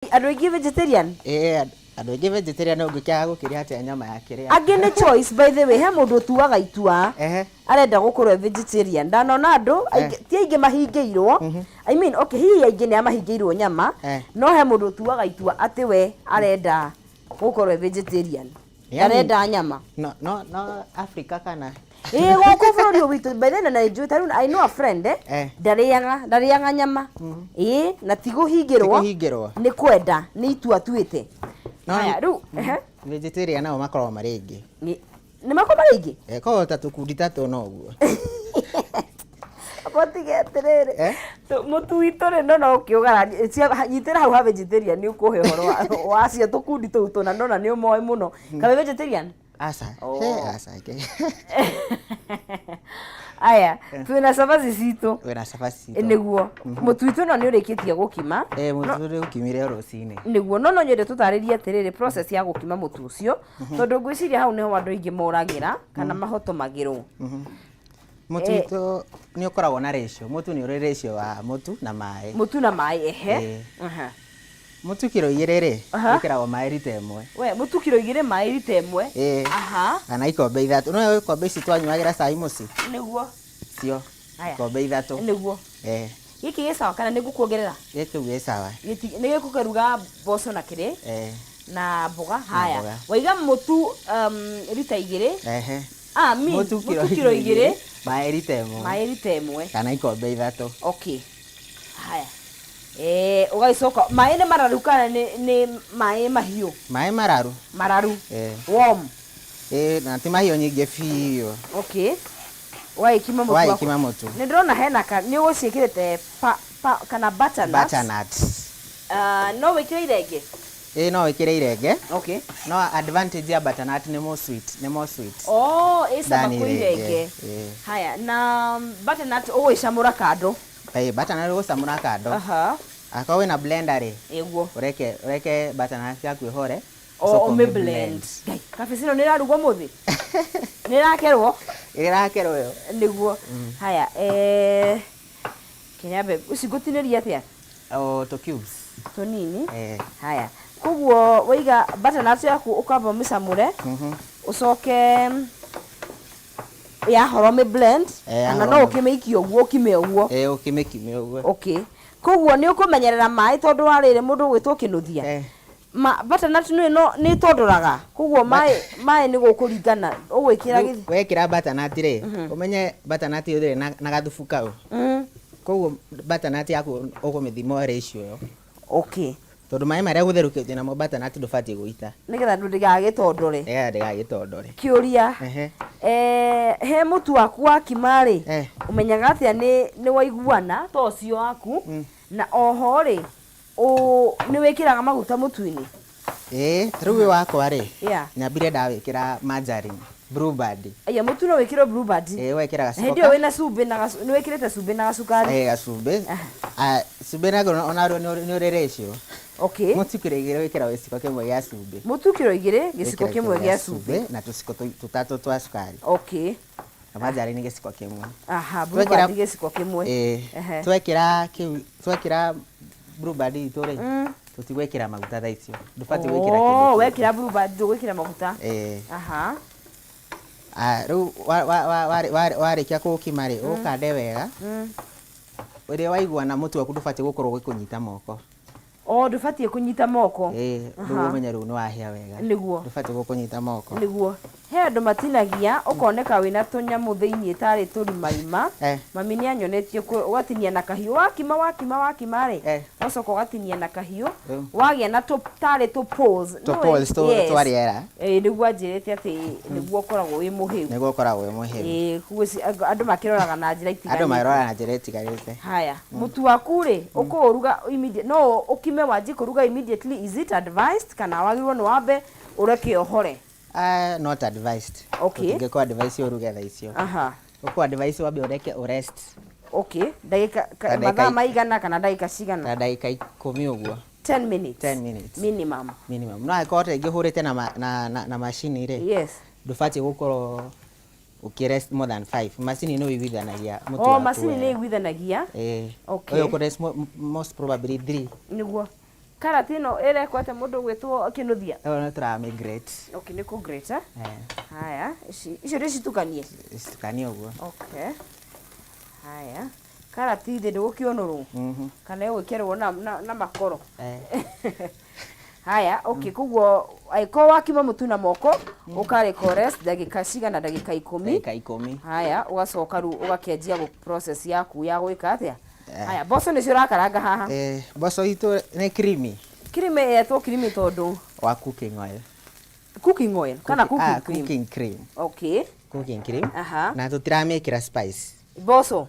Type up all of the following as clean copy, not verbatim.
Andũ aingĩ vegetarian? Andũ aingĩ vegetarian ũngĩkĩaga gũkĩrĩa atĩa nyama ya kĩrĩa. Angĩ nĩ choice by the way, he mũndũ ũtuaga itua. Arenda gũkorwo vegetarian. Ndanona andũ ti aingĩ mahingĩirwo. I mean, okay, hihi aingĩ nĩ mahingĩirwo nyama, no he mũndũ ũtuaga itua atĩ we arenda gũkorwo vegetarian. Arenda nyama. No Africa kana Gũkũ bũrũri witũ by the way, I know a friend ndarĩaga nyama. Na ti kũhingĩrwo, nĩ kwenda, nĩ itua atuĩte. Haya rĩu vegetarian nao makoragwo marĩ aingĩ. Nĩ makoragwo marĩ aingĩ? Koragwo ta tũkundi tatũ no ũguo. Apotige atĩrĩrĩ, mũtu witũ rĩ no ũkĩũgara nyitĩra hau ha vegetarian nĩ ũkũhe ũhoro wacio tũkundi tũu tũna nona nĩ ũmoĩ mũno. Kabe vegetarian? Asa. Aya, twĩna cabaci citũ. Twĩna cabaci citũ. Nĩguo. Mũtu witũ no nĩ ũrĩkĩtie gũkima. Mũtu nĩ ũkimire rũcinĩ. Nĩguo, no nyende tũtarĩrie atĩrĩrĩ process ya gũkima mũtu ũcio, tondũ ngwĩciria hau nĩho andũ aingĩ moragĩra kana mahotomagĩrwo. Mũtu witũ nĩ ũkoragwo na ratio. Mũtu nĩ ũrĩ ratio wa mũtu na maĩ. Mũtu na maĩ, ehe. Mũtu kiro 2 rĩ, wĩkĩragwo maĩ lita 1. We, mũtu kiro 2 maĩ lita 1? Aha. Kana ikombe 3. No ikombe ici twanyuagĩra cai mũci. Nĩguo. Cio. Ikombe 3. Nĩguo. Gĩkĩ gĩ sawa kana nĩ ngũkuongerera? Gĩkĩ gĩ sawa. Nĩ gĩkũruga mboco na kĩrĩ? Na mboga. Haya. Waiga mũtu lita 2? Mũtu kiro 2. Maĩ lita 1. Maĩ lita 1. Kana ikombe 3. Okay. Haya. Ũgaicoka maĩ nĩ mararu kana nĩ maĩ mahiũ? Maĩ mararu. Mararu. Warm. Na ti mahiũ nyingĩ biũ. Okay. Waikima mũtu. Waikima mũtu. Nĩ ndĩrona hena nĩ ũgũciĩkĩrĩte kana butternut. Butternut. No wĩkĩre irenge? No wĩkĩre irenge. Okay. No advantage ya butternut nĩ more sweet. Ĩcama kwĩ irenge. Haya, na butternut ũgũicamũra kando. Butternut ũgũcamũra kando. Akorwo wĩna blender rĩ. Ĩguo. Ũreke butternut yaku ĩhore. Ũmĩ blend. Kabeci ĩno nĩ ĩrarugwo mũthĩ? Nĩ ĩrakerwo? Ĩrakerwo yo. Nĩguo. Haya, Kenyambe, ũci ngũtinĩria atĩa? To cubes. Tũnini? Haya. Koguo waiga butternut yaku ũkamba ũmĩcamũre. Ũcoke yahoro ũmĩ blend. Kana no ũkĩmĩikia ũguo, ũkime ũguo. Ũkĩmĩkime ũguo. Okay. Koguo nĩ ũkũmenyerera maĩ tondũ warĩre mũndũ gwĩtwo kĩnuthia. Butternut nĩ tondũraga. Koguo maĩ nĩ gũkũringana. Ũgwĩkĩra gĩthĩ. Wekĩra butternut rĩ, ũmenye butternut ĩyo na gathubu kau. Koguo butternut yaku ũkũmĩthima ratio yo. Okay. Tondũ maĩ marĩa gũtherũkĩtie namo butternut ndũbatiĩ gũita. Nĩgetha ndũgagĩtondore. Ndĩgagĩtondore. Kĩũria. He mũtu waku wakima rĩ, ũmenyaga atĩa nĩ waiguana ta ũcio waku, na oho rĩ, nĩ wĩkĩraga maguta mũtu-inĩ? Rĩu wĩ wakwa rĩ, nyambire ndawĩkĩra margarine, Blue Band. Aya mũtu no wĩkĩrwo Blue Band? Wekĩra gacoka. Hĩndĩ ĩyo wĩna cumbĩ nĩ wĩkĩrĩte cumbĩ na gacukari? Gacumbĩ. Cumbĩ naguo onaruo nĩ ũrĩ ratio. Okay. Mũtu kiro 2 wĩkĩra gĩciko kĩmwe gĩa cumbĩ. Mũtu kiro 2 gĩciko kĩmwe gĩa cumbĩ. Na tũciko 3 twa cukari. Okay. Na margarine gĩciko kĩmwe. Blue Band gĩciko kĩmwe. Twekĩra Blue Band itũ rĩ, tũtigwĩkĩra maguta thaa icio. Ndũbatiĩ gwĩkĩra kĩndũ. Wekĩra Blue Band ndũgwĩkĩra maguta? Rĩu warĩkia kũũkima rĩ, ũkande wega. Ũrĩa waiguana mũtu waku ndũbatiĩ gũkorwo gĩkũnyita moko. Ndũbatiĩ kũnyita moko? Nĩguo ũmenye rĩu nĩ wahĩa wega. Nĩguo. Ndũbatiĩ gũkũnyita moko. Nĩguo. He andũ matinagia, ũkoneka wĩna tũnyamũ thĩiniĩ tarĩ tũrimarima. Mami nĩ anyonetie ũgatinia na kahiũ. Wakima rĩ, ũgacoka ũgatinia na kahiũ. Wagĩa na tarĩ tũpoles. Tũpoles twa rĩera. Nĩguo anjĩrĩte atĩ nĩguo ũkoragwo wĩ mũhĩu. Nĩguo ũkoragwo wĩ mũhĩu. Andũ makĩroraga na njĩra itiganĩte. Andũ maroraga na njĩra itiganĩte. Haya, mũtu waku rĩ, ũkũruga immediate. No ũkime wanjie kũruga immediately. Is it advised kana wagĩrĩirwo nĩ wambe ũreke ũhore? Not advised. Okay. Ũngĩkwa advice ũruge thaa icio. Ũkwa advice wambe ũreke ũrest. Okay. Mathaa maigana kana ndagĩka cigana? Ta ndagĩka 10 ũguo. 10 minutes. 10 minutes. Minimum. No angĩkorwo ta ingĩhũrĩte na macini rĩ. Yes. Ndũbatiĩ gũkorwo ukirest more than 5 macini no iguithanagia mutu waku. Macini ni iguithanagia. Okay. Oyo kurest most probably 3. Niguo. Karati no irekwate mundu gwitwo kinuthia. No turame grate. Okay, ni ku grate. Haya, icio ricitukanie. Citukanie uguo. Okay. Haya. Karati ndi gukionoru. Kana igwikerwo na makoro. Haya, okay, kuguo aiko wakima mutu na moko, ukareka rest dagika cigana dagika 10. Dagika 10. Haya, ugacoka ru ugakenjia process yaku ya gwika atia. Haya, boco ni cirakaranga haha. Boco itu ni creamy. Creamy yetwo creamy tondu wa cooking oil. Cooking oil kana cooking cream. Cooking cream. Okay. Cooking cream. Aha. Na tutiramekira spice. Boco.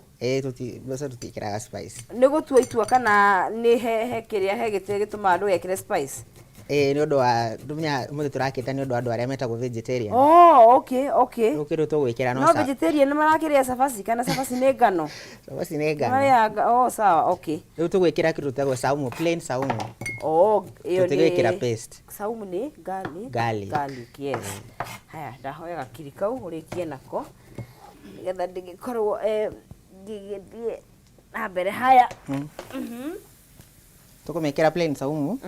Boco tutikiraga spice. Ni gutua itua kana ni he kiria he gite gituma andu yekire spice. Ni undu wa dumya muthi turakita ni undu andu aria metagwo vegetarian. Oh, okay, okay. Ukiru tugwikira no vegetarian ni marakiria sabaci kana sabaci ni ngano. Sabaci ni ngano. Maria, oh sawa, okay. Riu tugwikira kitu tagwo saumu, plain saumu. Oh, iyo ni tutigwikira paste. Saumu ni garlic, yes. Haya, ndahoya gakiri kau urikie nako. Nigetha ndigikorwo ngigithie na mbere. Haya. Tukumekira plain saumu.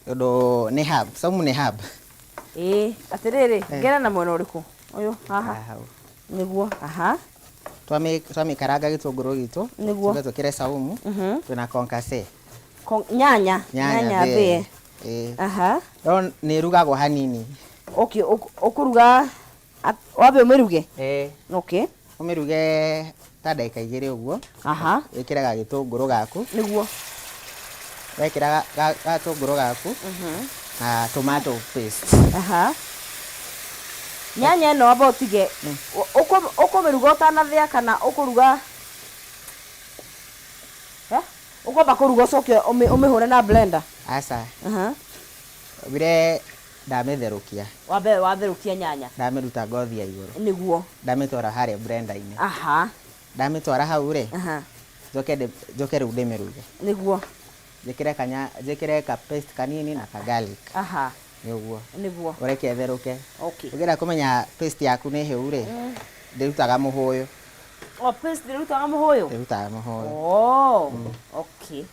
Odo ni herb, saumu ni herb. Atiriri, ngera na mwena uriku. Uyu haha. Niguo, aha. Twame karanga gitunguru gitu. Niguo. Tugakira saumu. Tuna concasse. Nyanya be. Aha. Ron ni rugagwo hanini. Okay, ukuruga wabe umeruge? Okay. Umeruge ta ndagika 2 uguo. Aha. Wikiraga gitunguru gaku. Niguo. Wekira gatunguru gaku. Na tomato paste. Aha. Nyanya no abotige. Ukomeruga utanathia kana ukuruga? Ukwamba kuruga coke umihure na blender. Asa. Bire ndametherukia. Watherukia nyanya. Ndameruta ngothi ya iguru. Niguo. Ndametwara hare blender-ini. Aha. Ndametwara hau ri. Aha. Joke riu ndimeruge. Niguo. Jekire ka paste kanini na ka garlic. Aha. Niguo. Ureke theruke. Okay. Ugira kumenya paste yaku ni hiu ri. Ndirutaga muhuyu. Oh, paste ndirutaga muhuyu. Ndirutaga muhuyu. Oh. Okay.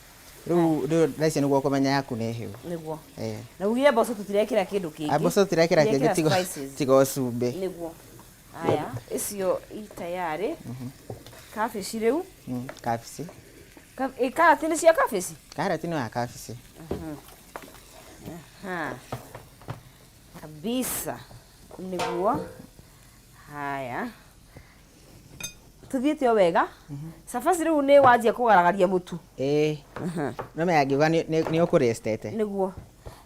Riu ndacio niguo kumenya yaku ni hiu. Niguo. Na ugire boco tutirekira kindu kingi. Boco tutirekira kingi tigo cumbi. Niguo. Aya, icio itayari. Kabici riu. Kabici. Karati ni cia kabici? Karati no ya kabici. Kabisa. Niguo. Haya. Tuthiete o wega. Sabaci riu ni wanjia kugaragaria mutu. No me agiva ni ukurestete. Niguo.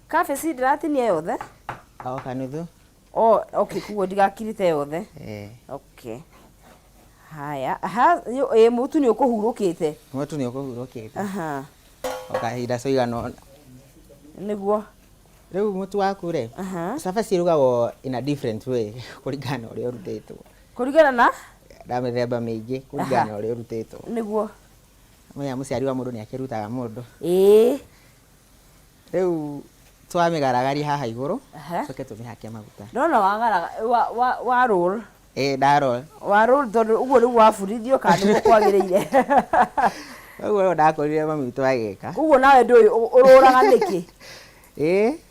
Kabici ndiratinia yothe? Kanuthu. Oh, okay, kuo ndigakirite yothe. Okay. Haya, mutu ni ukuhurukite. Mutu ni ukuhurukite. Kahinda coigana. Niguo. Riu mutu waku ri. Sabaci rugagwo in a different way kuringana uria urutitwo. Kuringana na? Mithemba mingi kuringana uria urutitwo. Niguo. Menya muciari wa mundu ni akirutaga mundu. Riu twamigaragaria haha iguru. Coke tumihake maguta. Ndona wagaraga wa roll. Ndarol. Wa roll tondu uguo ni gwabundithio kana ni kwagiriire. Uguo ndakorire mami witu agika. Uguo nawe ndui ururaga niki?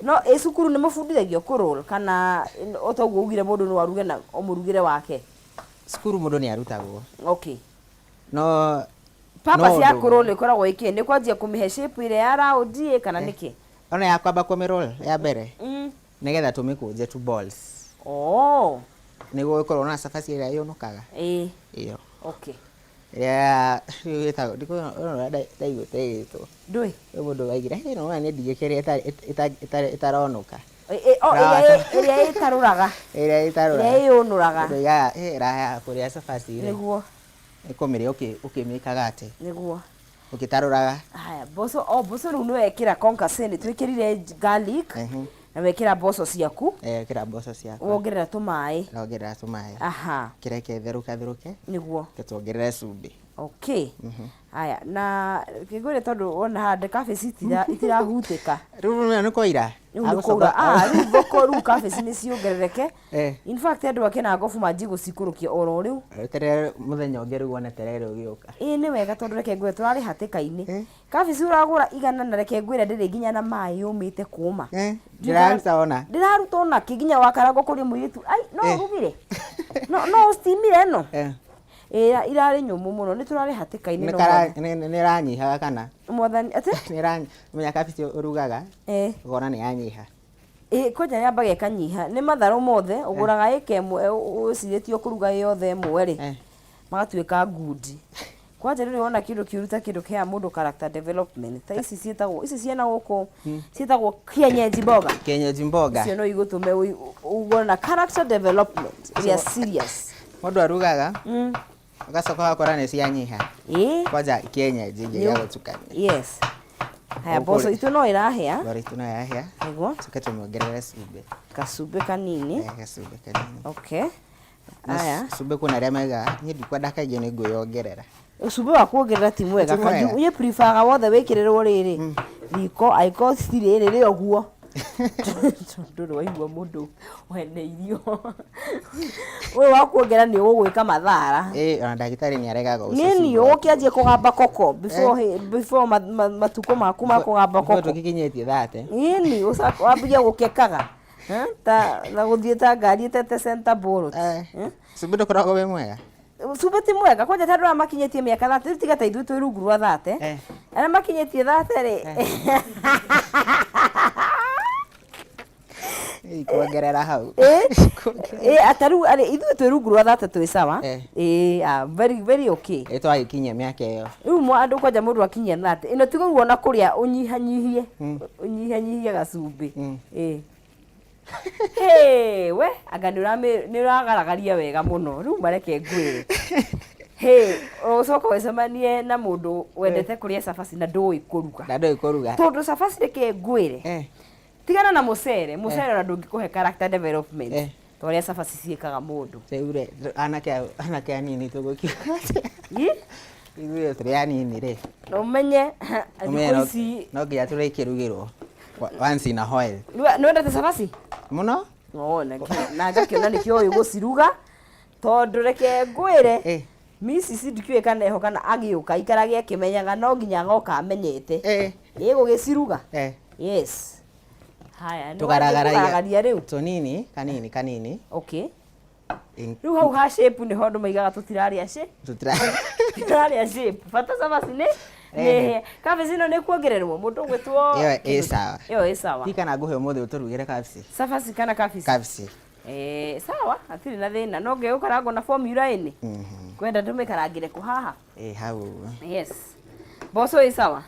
No cukuru ni mabundithagio kurol kana otoguo ugire mundu no aruge na omurugire wake. Cukuru mundu ni arutagwo. Okay. No papa cia kurol ikoragwo iki ni kwanjia kumihe shape ile ya round kana niki? Ona ya kwamba kumirol ya mbere. Nigetha tumikunje tu balls. Niguo ikorwo na sabaci ira yonokaga. Iyo. Okay. Itago ndiko ndaiguite gitu. Ndui. Mundu waigire no ni ndigikire itaronoka. Iria itaruraga. Iria yunuraga. Raha kuria sabaci. Niguo. Ikomire ukimikaga ati. Niguo. Ukitaruraga. Haya, boco riu ni wekira concasse ni twikirire garlic. Na wekira boco ciaku. Kira boco ciaku. Wongerera tumai. Wongerera tumai. Aha. Kireke theruke. Niguo. Tuongerere cumbi. Okay. Haya, na kigwire tondu ona hande cabbage itirahutĩka. Rĩu nĩ koira. Rĩu thoko rĩu cabbage nĩ ciongerereke. In fact andũ akĩna ngobu manji gũcikũrũkia oro rĩu. Terere mũthenya ũngĩ rĩu one terere ũgĩũka. Nĩ wega tondu reke ngwire tũrarĩ hatĩka-inĩ. Cabbage ũragũra igana na reke ngwire ndĩrĩ nginya na maĩ yũmĩte kũma. Ndĩraruta ona. Ndĩraruta ona kĩginya wakaragwo kũrĩ mũirĩtu. Ai no ũrugire. No steamire no. Irarĩ nyũmũ mũno nĩ tũrarĩ hatĩka-inĩ no nĩ ranyihaga kana mwathani ate nĩ ranyiha cabbage ũrugaga gona nĩ yanyiha kwanja yambaga ĩkanyiha nĩ matharũ mothe ũgũraga ĩka ĩmwe ũcirĩtio kũruga yothe ĩmwe rĩ magatuĩka ngundi kwanja rĩrĩ wona kĩndũ kĩruta kĩndũ kĩa mũndũ character development ta ici ciĩtagwo ciana gũkũ ciĩtagwo kienyeji mboga icio no igũtũme ũgona character development iria serious mũndũ arugaga ugacoka wakora nĩ cianyiha kwanja kienyeji ingĩ ya gũtukania yes haya mboco itu no irahĩa bora itu no irahĩa niguo tuke tumuongerere cumbĩ kanini gacumbĩ kanini okay haya cumbĩ kuna arĩa mega niĩ ndikwenda kaingĩ nĩ ngwĩongerera cumbĩ wa kuongerera ti mwega kanju niĩ prefer wothe wĩkĩrĩrwo rĩrĩ riko aiko citirĩ rĩrĩ ũguo ndũrĩ waigua mũndũ wene irio ũyũ wa kuongerera nĩ ũgwĩka mathara ona ndagĩtarĩ nĩ aregaga nini ũkĩanjie kũgamba koko before matukũ maku ma kũgamba koko tũkikinyĩtie 30 nini wambia gũkekaga ta na gũthiĩ ta ngari ĩtete center board cumbĩ ndũkoragwo wĩ mwega cumbĩ ti mwega kwanja ta andũ arĩa makinyĩtie mĩaka 30 tiga ta ithuĩ twĩ rungu rwa 30 arĩa makinyĩtie 30 rĩ kuongerera hau ataru ithuĩ twĩ rungu rwa 30 twĩ sawa very okay twagĩkinyia mĩaka ĩyo rĩu andũ kwanja mũndũ akinyia 30 ĩno ti gũruo na kũrĩa ũnyihanyihie gacumbĩ we anga nĩ ũragaragaria wega mũno rĩu mareke ngwĩre ũcoka wĩcemanie na mũndũ wendete kũrĩa cabaci na ndũĩ kũruga tondũ cabaci reke ngwĩre tigana na mũcere ona ndũngĩkũhe character development torĩa cabaci ciĩkaga mũndũ rĩu anake anini tũgũkiuga ithuĩ tũrĩ anini rĩ ũmenye thikũ ici no nginya tũrĩkĩrugĩrwo once in a while nĩwendete cabaci mũno na ngakĩona nĩkĩo ũĩ gũciruga tondũ reke ngwĩre Mrs. ndikiũĩ kana eho kana agĩũka ikarage akĩmenyaga no nginya agoka amenyete gũgĩciruga yes haya tũgaragaria rĩu tũnini kanini okay rĩu hau ha shape nĩ ho andũ maigaga tũtirarĩa shape bata cabaci nĩ cabbage ĩno nĩ kuongererwo mũndũ gwĩtwo ĩyo ĩ sawa kana ngũhe ũmũthĩ ũtũrugĩre cabaci kana cabbage sawa hatirĩ na thĩna no ngĩũkarangwo na formula ĩnĩ kwenda ndũmĩkarangĩre kũ haha hau yes mboco ĩ sawa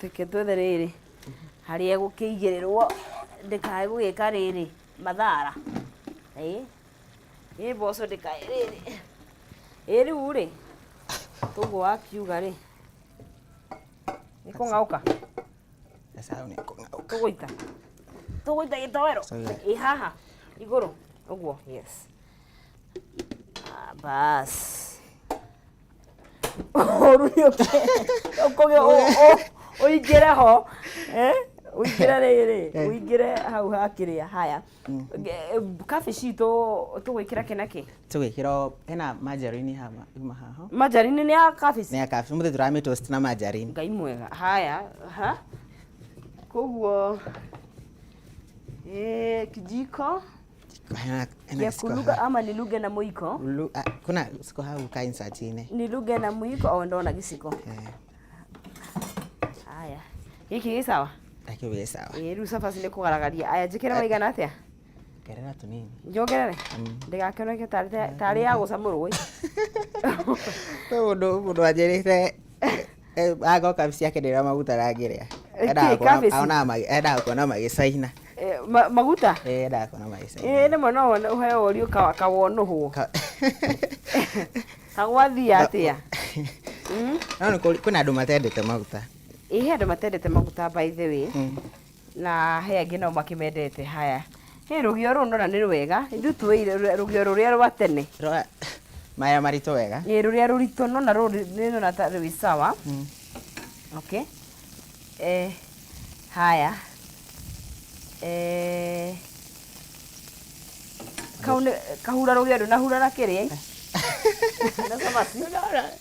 teke twethe rĩrĩ harĩa gũkĩigĩrĩrwo ndĩkae gũgĩka rĩrĩ mathara mboco ndĩkae rĩrĩ rĩu rĩ tũguo wakiuga rĩ nĩ kũng'aũka tũgũita gĩtoero haha igũrũ ũguo yes bas ũingĩre ho ũingĩre rĩrĩ ũingĩre hau hakĩrĩa haya cabbage itũ tũgwĩkĩra kĩnakĩ tũgwĩkĩra hena margarine haha margarine nĩ ya cabbage mũthĩ tũramĩtoast na margarine ngai mwega haya koguo kijiko ya kuluga ama niluge na mwiko kuna siko hau ka insert-inĩ niluge na mwiko au ndona giciko haya gĩkĩ gĩ sawa akĩo gĩ sawa rĩu cabaci nĩ kũgaragaria aya njĩkĩre maigana atĩa ngerera tũnini njongerere ndĩgakĩoneke tarĩ ya gũcamũrwo mũndũ anjĩrĩte agoka cabbage yake ndĩra maguta rangĩrĩa endaga kuona magĩcaina maguta endaga kuona magĩcaina rĩmwe no ũheo ũriũ kawonuhwo kagwathiĩ atĩa no kwĩna andũ matendete maguta he andũ matendete maguta by the way na he angĩ nao makĩmendete haya rugio rũndora nĩ rwega ithu twĩ rugio rũrĩa rwa tene maya marito wega rũrĩa rũritũ no na rũrĩ na ta rwĩ sawa okay haya kahura rugio rũ na hura na kĩrĩa na cabaci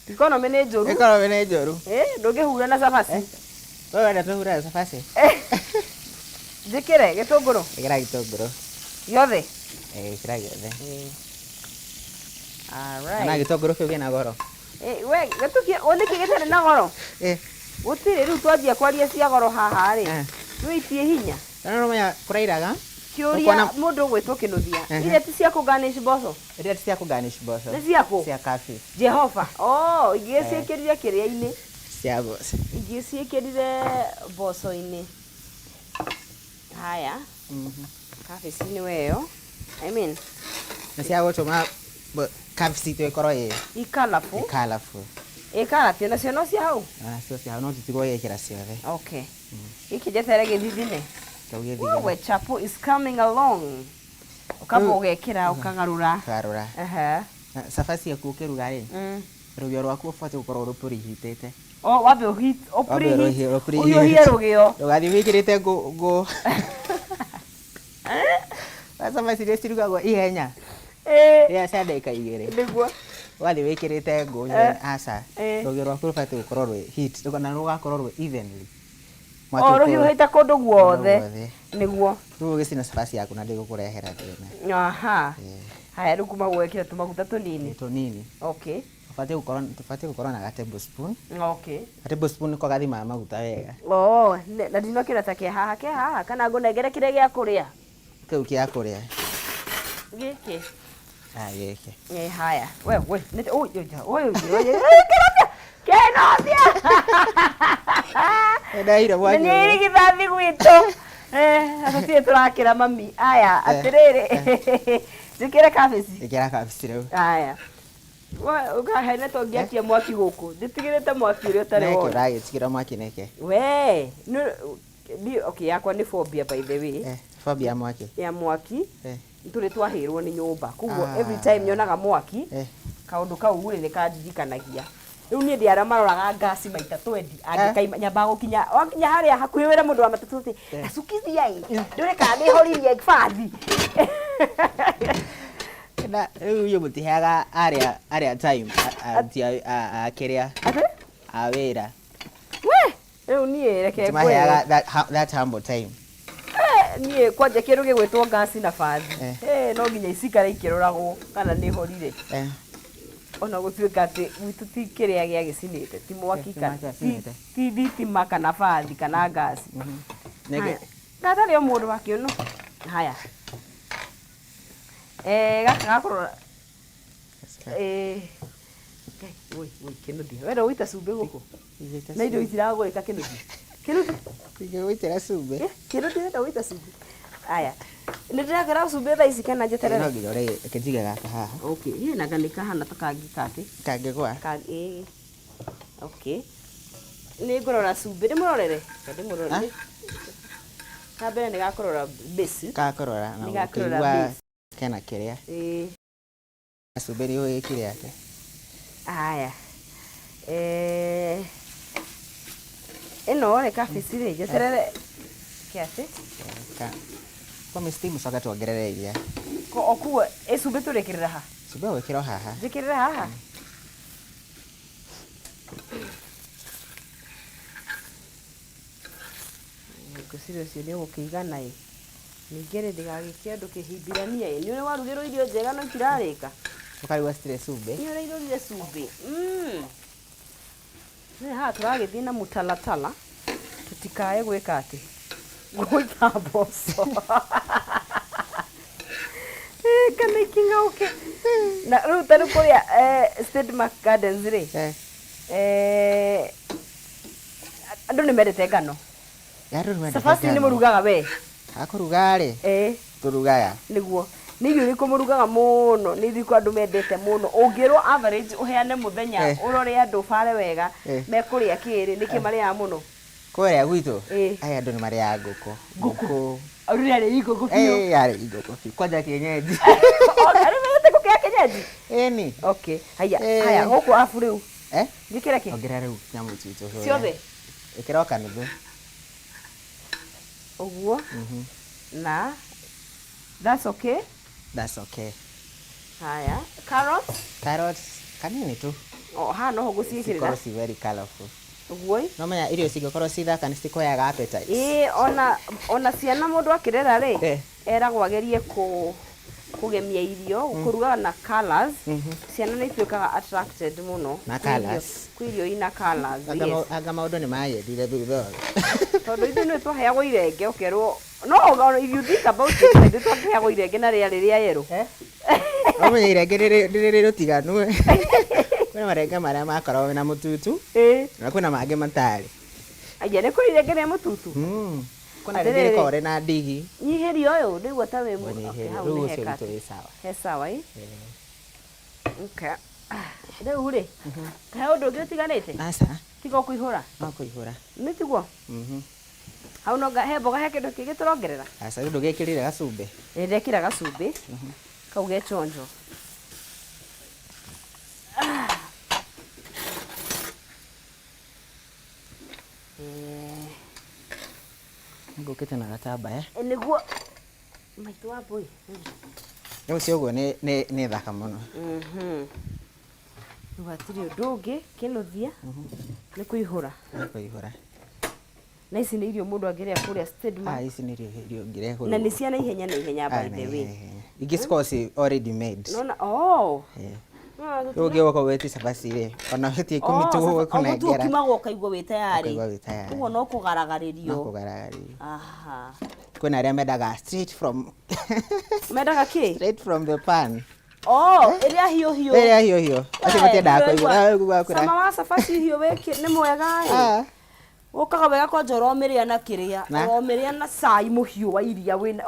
economy nĩ njũru ndũngĩhura na cabaci wewe ndio tunahura cabaci njĩkĩre gĩtũngũrũ gĩothe kĩra gĩothe alright na gĩtũngũrũ kĩu kĩna goro we gĩtũkia nĩkĩ gĩtarĩ na goro gũtirĩ rĩu twanjia kwaria cia goro haha rĩ nĩwĩitie hinya no menya kũrairaga kĩũria mũndũ gwĩtwo kĩnuthia iria ti cia kũganish mboco iria ti cia kũganish mboco nĩ ciakũ cia cafe Jehova ingĩ ciĩkĩrire kĩrĩa-inĩ cia mboco ingĩ ciĩkĩrire mboco-inĩ haya cafe-inĩ weyo I mean na cia gũtũma cafe citũ ĩkorwo ĩkarabu nacio no cia hau nacio cia hau no titigwo yĩkĩra ciothe okay gĩkĩ njetere gĩthithine we chapo is coming along ukamba ugekira ukagarura cabaci yaku ukiruga ri rugio rwaku ubati gukorwo rupurihitite wabe uhiye rugio rugathi wikirite ngo cabaci iria cirugagwo ihenya ria cia ndagĩka 2 niguo wathi wikirite ngo aca rugio rwaku rubati gukorwo rwi heat na rugakorwo rwi evenly ruhiũhĩte kũndũ guothe nĩguo rĩu ũgĩcina cabaci yaku na ndĩgũkũrehera thĩna haya rĩu kuma gwĩkĩra tũmaguta tũnini okay tũbatiĩ gũkorwo na tablespoon okay tablespoon nĩko gathimaga maguta wega na ndinokĩra ta ke haha kana ngũnengere kĩrĩa gĩa kũrĩa kĩu gĩa kũrĩa gĩkĩ gĩkĩ haya Kenothia ndaira mwanyu nĩ gĩthathi gwitũ atũtirĩ tũrakĩra mami aya atĩrĩrĩ njĩkĩre kabici ĩkĩra kabici rĩu aya ũkahene to ngĩakia mwaki gũkũ njĩtigĩrĩte mwaki ũrĩa ũtarĩ wona ũragĩtigĩra mwaki nĩkĩ we okay yakwa nĩ phobia by the way phobia ya mwaki tũrĩ twahĩrwo nĩ nyũmba koguo every time nyonaga mwaki kaũndũ kau rĩ nĩ kandirikanagia rĩu niĩ ndĩara maroraga ngasi maita 20 angĩkaima nyambaga gũkinya harĩa hakuhĩ wĩra mũndũ wa matatũ atĩ acukithia ndũrĩ kana nĩhoririe bathi na rĩu yo mũtiheaga arĩa time kĩrĩa a wĩra we rĩu niĩ reke maheaga that humble time niĩ kwanja kĩrũ gĩgwĩtwo ngasi na bathi no nginya icikara ikĩroragwo kana nĩhorire ona gũtuĩka atĩ gwitũ ti kĩrĩa gĩa gĩcinĩte ti mwaki kana ti thitima kana bathi kana ngasi gatarĩ o mũndũ wakĩũnũ haya gaka gakorwo kĩnuthia wenda gũita cumbĩ gũkũ na indo itiragũrĩka ingĩgũitĩra cumbĩ kĩnuthia wenda gũita cumbĩ aya nĩndĩragera cumbĩ thaa ici kana njeterere no nginya reke njige gaka haha okay hihi nĩ kahana ta kangĩgwa okay nĩ ngũrora cumbĩ ndĩmũrorere ka mbere nĩ gakũrora base gakũrora na gũkĩigua kena kĩrĩa cumbĩ nĩ ũgĩkire atĩ aya ĩno rĩ kabici rĩ njeterere kĩatĩ kwa steam soka tuongerere iria okuo cumbĩ tũrĩkĩrĩra ha cumbĩ ũgĩkĩra haha njĩkĩrĩre haha ngũciria ũcio nĩ ũgũkĩigana ningĩ rĩ ndĩgagĩke andũ kĩhimbirania nĩ ũrĩ warugĩrwo irio njega no itirarĩka ũkarigwo citirĩ cumbĩ nĩ ũrĩirũrire cumbĩ nĩ haha tũragĩthiĩ na mũtalatala tũtikae gwĩka atĩ gũita mboco kana iking'auke na rĩu tarĩ kũrĩa State Mark Gardens rĩ andũ nĩ mendete ngano cabaci nĩ mũrugaga we akũruga rĩ tũrugaga nĩguo nĩ irio irĩkũ mũrugaga mũno nĩ irĩkũ andũ mendete mũno ũngĩrwo average ũheane mũthenya ũrore andũ bare wega mekũrĩa kĩrĩ nĩkĩ marĩaga mũno kũrĩa gwitũ aya andũ nĩ marĩaga ngũkũ Au yale iko kofio. Yale iko kofio. Kwanza kienyeji. Ari mete ko kia kienyeji. Ni. Okay. Haya, huko afu riu. Ngikira ki? Ongera riu nyamu cito. Ciothe. Ikira kanuthu. Uguo. Na that's okay. That's okay. Haya, carrots. Carrots kanini tu. No guciikirira. Because very colorful. Uguo. No menya irio cigĩkorwo cithaka nĩ cikoyaga appetite. Ona ciana mũndũ akĩrera rĩ, eragwo agerie kugemia irio, kuruga na colors. Ciana nĩ ituĩkaga attracted mũno na colors. Kwĩ irio ina colors. Anga maũndũ nĩ mayendire thutha. Tondũ ithuĩ nĩ twaheagwo irenge ũkerwo no, if you think about it, nĩ twaheagwo irenge na rĩa rĩrĩa yerũ. No menya irenge rĩrĩ rũtiganu. Kuna marenge marĩa makoragwo na mũtutu. Na kuna mangĩ matarĩ. Aya nĩ kũrĩ irenge rĩa mũtutu. Kuna rĩngĩ rĩkoragwo na ndigi. Nyiheria ũyũ nĩguo ta wĩ mũno. Rĩu ũcio witũ wĩ sawa. He sawa ĩ? Okay. Rĩu rĩ, kahe ũndũ ũngĩ ũtiganĩte? Aca. Tiga kũihũra. No kũihũra. Nĩ tiguo? Hau no he mboga he kĩndũ kĩngĩ tũrongerera? Aca kĩndũ gĩkĩrire gacumbĩ. Ndekĩra gacumbĩ. Kau ge chonjo. Ngũkĩte na gatambaya. Nĩguo maitu wa boy. Rĩu ciũguo nĩ thaka mũno. Rĩu hatirĩ ũndũ ũngĩ kĩnuthia nĩ kũihũra. Nĩ kũihũra. Na ici nĩ irio mũndũ angĩrĩa kũrĩa Stedman. Ici nĩ irio ngĩrĩa kũrĩa. Na nĩ cia naihenya by the way. Ingĩ cikoragwo already made. Rĩu ũngĩoka wĩti cabaci rĩ, ona hĩtie kũmitũ kũnengera. Ũkimagwo kaigua wĩ tayari. Ũguo no kũgaragario. No kũgaragario. Aha. Kwĩna arĩa mendaga straight from. Mendaga kĩ? Straight from the pan. Ĩrĩa hiũ hiũ. Ĩrĩa hiũ hiũ. Acio matiendaga kũigua. Cama wa cabaci hiũ nĩ mwega ĩ. Ũkaga wega kwa njoro ũmĩrĩa na kĩrĩa. Ũmĩrĩa na cai mũhiũ wa iria wĩna.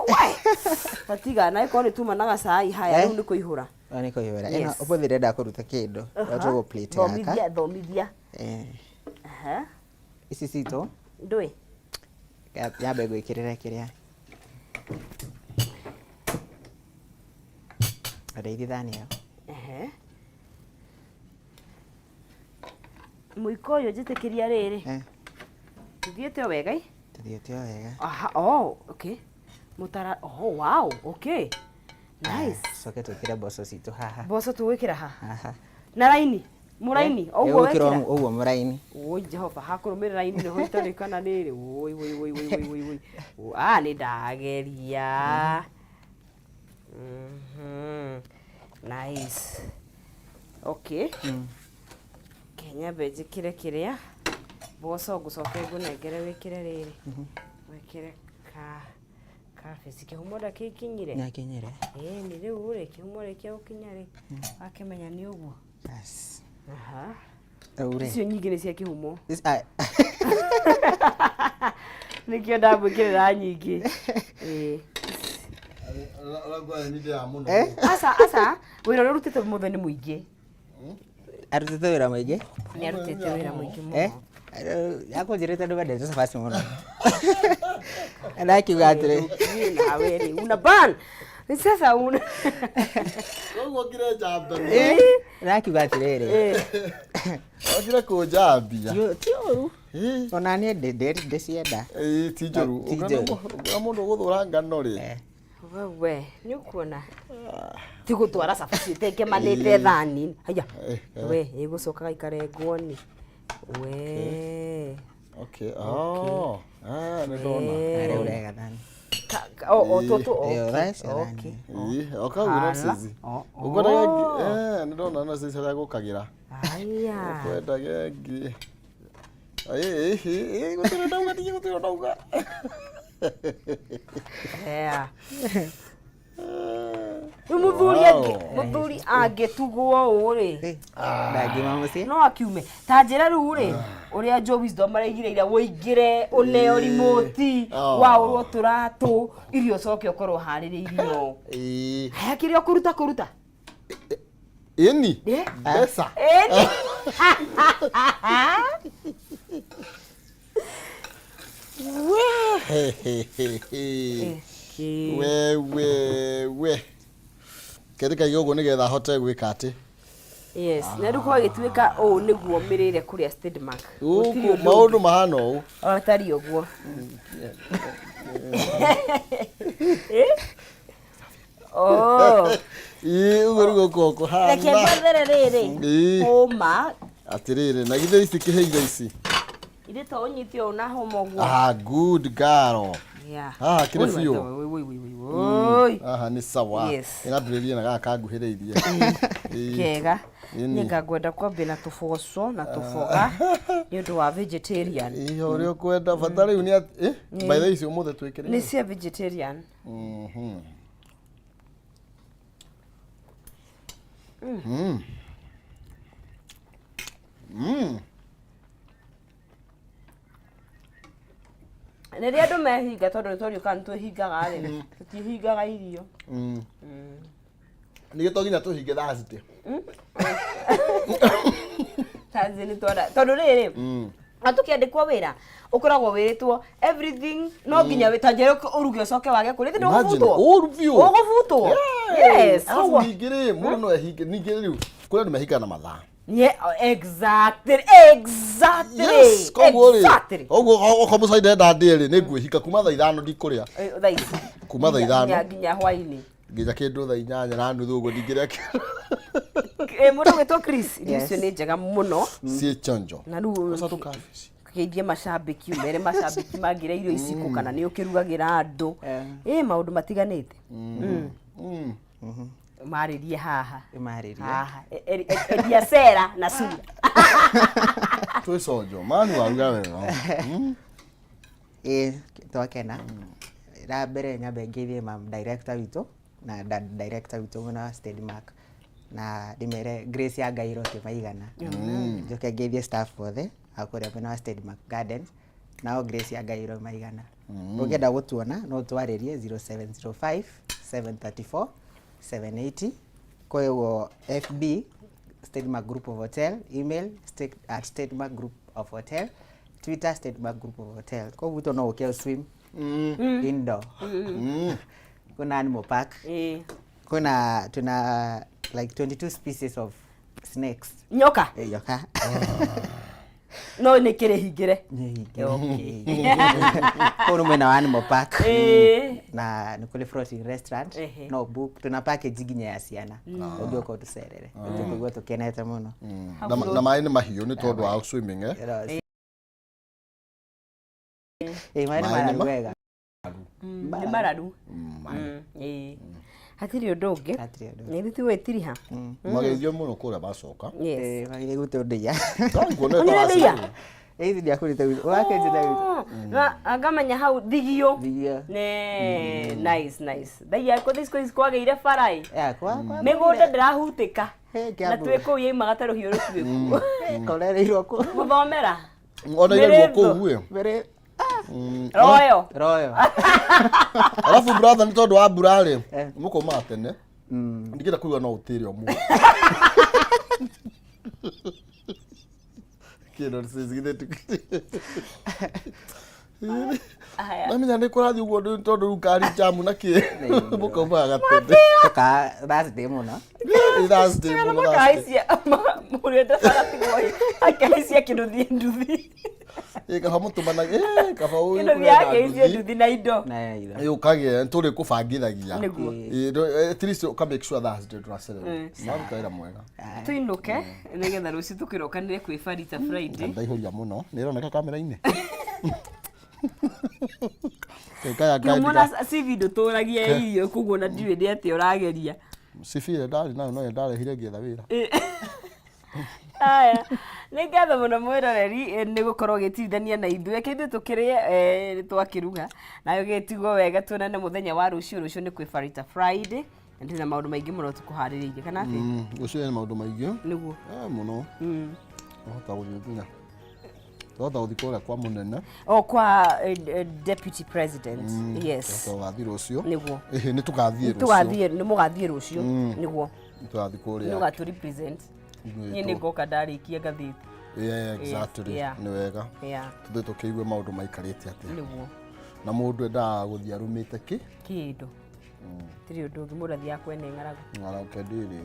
Tatiga na ĩkorwo nĩ tuma na gacai haya rĩu nĩ kũihũra. Nĩ kũihũra. Ĩno ũbũthĩre nda kũruta kĩndũ. Watu plate yaka. Thomithia. Ici citũ. Ndũĩ. Nyambe gwĩkĩrĩra kĩrĩa. Ndeithania. Mũiko ũyũ njĩtĩkĩria rĩrĩ. Tuthiĩte o wega ĩ? Tuthiĩte o wega. Okay. Mutara, wow, okay. Nice. Coke twĩkĩre mboco citũ haha. Mboco tũgwĩkĩra haha. Na raini, mũraini, ũguo wekĩra. Ũguo mũraini. Oi Jehova, hakũrũmĩrĩra raini nĩho itarĩkana nĩrĩ. Oi. Nĩ ndageria. Nice. Okay. Nyambe njĩkĩre kĩrĩa. Mboco ngũcoke ngũnengere wĩkĩre rĩrĩ. Wĩkĩre kabeci kĩhumo ndakĩkinyire. Nyakinyire. Nĩ rĩu rĩ kĩhumo rĩkĩa gũkinya rĩ. Wakĩmenya nĩ ũguo. Yes. Icio nyingĩ nĩ cia kĩhumo. Nĩkĩo ndamwĩkĩrĩra nyingĩ. Aca wĩra ũrĩa ũrutĩte mũthenya nĩ mũingĩ. Arutĩte wĩra mũingĩ? Nĩ arutĩte wĩra mũingĩ mũno. Yakũnjĩrĩte ndũmendete cabaci mũno. Ndakiuga atĩrĩ. Nawe rĩ una ban. Ni sasa una. Koguo ngire njamba. Ndakiuga atĩrĩrĩ. Ogire kũnjambia. Ti ũru. Ona niĩ ndĩcienda. Ti njũru. Ũgana mũndũ gũthũra ngano rĩ. Wewe nĩ ũkuona. Ti gũtwara cabaci ĩtengemanĩte thani. Haya. We ĩgũcoka ikarengwo ni. We. Okay. Nĩ ndona. Rĩu rega thani. Toto. Okay. Okauga cizi. Ũkoraga nĩ ndona na cizi ya gũkagĩra. Aya. Kwenda gengi. Gũtĩra ndauga. Mũthuri angĩtugwo ũũ rĩ. Ndangiuma mũciĩ. No akiume. Ta njĩra rĩu rĩ. Ũrĩa Joe Wisdom araigire ũingĩre ũneo remote waũrwo tũratũ irio coke ũkorwo harĩrĩirio. Haya kĩrĩa kũruta. Ĩni. Mbeca. Ĩni. we kereka yogo nigetha hote gwika ati yes na ndu kwa gituika o niguo mirire kuria State Mark uko maundu mahana o atari oguo oh ugo koko ha reke gwethere riri homa atirire na githe ici kiheire ici ire to unyitio na homa oguo good girl yeah kile fio oi ni sawa inambiririe na gaka nguhiriirie kega ninga gwenda kwambe na tuboco na tuboga ni undu wa vegetarian iyo rio kwenda fatari uni by the way icio muthe twikire ni cia vegetarian Nere andu mehinga tondu nitorio kan twihingaga ri tutihingaga irio ni gitoginya tuhinge Thursday Thursday ni tondu riri atukiandikwo wira ukoragwo wiritwo everything no nginya witanjere uruge ucoke wage kuri ndi ugufutwo yes awu hingire mundu no ehinge ninge riu kuri andu mehinga na mathaa exactly yes ogo musaide ndandiri ni ngwihika kuma thaa 5 ndikuria kuma thaa 5 nginya hwaini nginya kindu thaa 8 na nuthu ugo ndingiria mundu gwitwo Chris icio ni njega muno sie chonjo na riu keithie macambiki umere macambiki mangire irio iciku kana ni ukirugagira andu maundu matiganite maririe haha edia sera na sura twicojo manu waruga wega twakena ra mbere nyambe ngeithie mam director witu na director witu mwana State Mark na dimere Grace ya Gairo kimaigana njoke ngeithie staff othe akuria mwana State Mark Gardens nao Grace ya Gairo maigana ungenda gutuona no twaririe 0705 734 780 kwa hiyo FB State Mark Group of Hotel, email State Mark Group of Hotel, Twitter State Mark Group of Hotel. Kwa hivyo no okay swim indoor. Kuna animal park. Kuna tuna like 22 species of snakes. Nyoka. Nyoka. No nikire hingire. Okay. Kuna mwena wa animal park. Na nikole floating restaurant. No book tuna package ginya ya ciana. Ogyo ko tucerere. Ogyo tukenete muno. Na mai ni mahiu ni tondu wa swimming mai ni wega. Ni maradu. Hatiri ndungi ni ritu wetiri ha magethio muno kura bacoka magethio gute ndia ngone ndia hizi ndia kurite wake njita na agamanya hau thigio ne nice thai ko this is kwageire farai kwa migunda ndirahutika na twiko yei magataro hioro twiku korereirwo ku muthomera ona ile ko uwe mbere royo alafu brother ni tondu wa burale muko matene ndigenda kuiga no utiri omu kino sizigide Namenya ni kurathi uguo ndi tondu rukari jamu na ki muko baga tende ka Thursday muno Thursday muno kaisia murienda farati boy akaisia nduthi kaba mutumana kaba uyu kino yake icio nduthi na indo ukage nturi kubangithagia at least ka make sure Thursday turacere sarukaira mwega tuinuke nigetha ruci tukirokanire kwi Farita Friday ndaihuria muno nironeka kamera-ini Mwana si video toragia irio kugo na ndiwe ndi ati urageria sifire ndari nayo no ndarehire ngetha wira aya nigatha muno mwiroreri ni gukorwo gitithania na ithuĩ kĩndũ tukĩrĩe twakiruga nayo gĩtigwo wega tuonane mũthenya wa rũciũ ni kwĩ Farita Friday ndina maũndũ maingĩ mũno tukuharĩrĩirie kana atĩ rũciũ ni maũndũ maingĩ nĩguo mũno hota gũthiĩ Tota uthikora kwa munene kwa deputy president yes tugathie rucio niguo ni tugathie ni mugathie rucio niguo tugathie kuria nuga tu represent ni ngoka ndarikia gathiti exactly ni wega tuthe tukiigwe maundu maikarite ati niguo na mundu endaga guthii arumite kindu tiri undu ungi mundu athia kwene ng'aragu ndiri